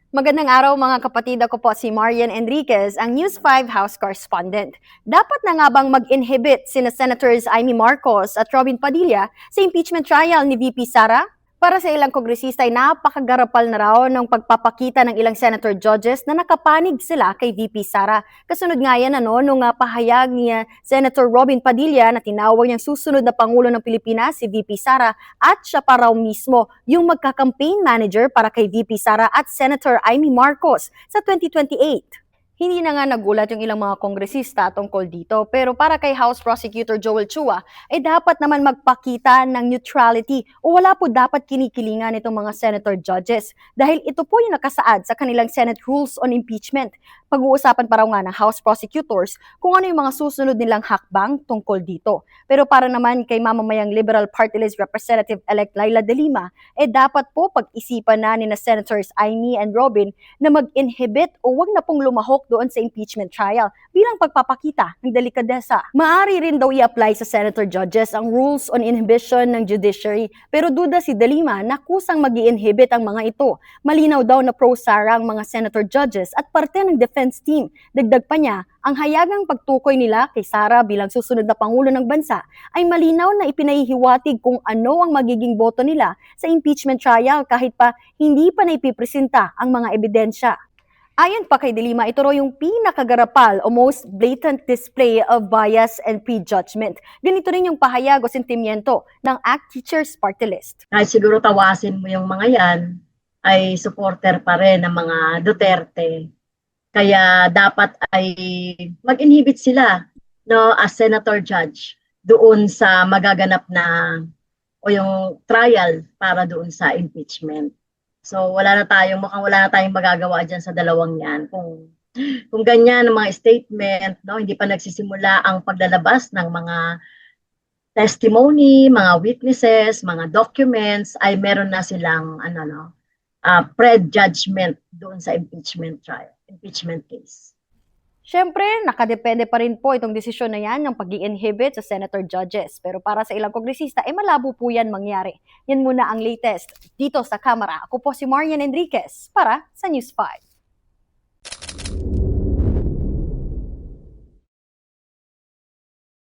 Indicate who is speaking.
Speaker 1: Magandang araw mga kapatid, ako po si Marian Enriquez, ang News 5 House Correspondent. Dapat na nga bang mag-inhibit sina Senators Amy Marcos at Robin Padilla sa impeachment trial ni VP Sara? Para sa ilang kongresista ay napakagarapal na raw ng pagpapakita ng ilang senator judges na nakapanig sila kay VP Sara. Kasunod nga yan nung pahayag ni Senator Robin Padilla na tinawag niyang susunod na Pangulo ng Pilipinas si VP Sara at siya pa raw mismo yung magka-campaign manager para kay VP Sara at Senator Amy Marcos sa 2028. Hindi na nga nagulat yung ilang mga kongresista tungkol dito, pero para kay House Prosecutor Joel Chua, ay dapat naman magpakita ng neutrality o wala po dapat kinikilingan itong mga senator judges dahil ito po yung nakasaad sa kanilang Senate Rules on Impeachment. Pag-uusapan pa raw nga ng House Prosecutors kung ano yung mga susunod nilang hakbang tungkol dito. Pero para naman kay mamamayang Liberal Party List Representative-elect Laila De Lima, dapat po pag-isipan na ni na Senators Amy and Robin na mag-inhibit o wag na pong lumahok doon sa impeachment trial bilang pagpapakita ng delikadesa. Maaari rin daw i-apply sa senator judges ang rules on inhibition ng judiciary, pero duda si De Lima na kusang mag-i-inhibit ang mga ito. Malinaw daw na pro-Sara ang mga senator judges at parte ng defense team. Dagdag pa niya, ang hayagang pagtukoy nila kay Sara bilang susunod na Pangulo ng bansa ay malinaw na ipinahihiwatig kung ano ang magiging boto nila sa impeachment trial kahit pa hindi pa naipipresenta ang mga ebidensya. Ayon pa kay De Lima, ito raw yung pinakagarapal o most blatant display of bias and prejudgment. Ganito rin yung pahayag o sentimiento ng ACT Teachers Party List.
Speaker 2: Kahit siguro tawasin mo yung mga yan, ay supporter pa rin ng mga Duterte. Kaya dapat ay mag-inhibit sila as senator judge doon sa magaganap na o yung trial para doon sa impeachment. So mukhang wala na tayong magagawa diyan sa dalawang 'yan. Kung ganyan ang mga statement, hindi pa nagsisimula ang paglalabas ng mga testimony, mga witnesses, mga documents, ay meron na silang pre-judgment doon sa impeachment trial, impeachment case.
Speaker 1: Siyempre, nakadepende pa rin po itong desisyon na yan ng pag-i-inhibit sa senator judges. Pero para sa ilang kongresista, malabo po yan mangyari. Yan muna ang latest dito sa Kamara. Ako po si Marian Enriquez para sa News 5.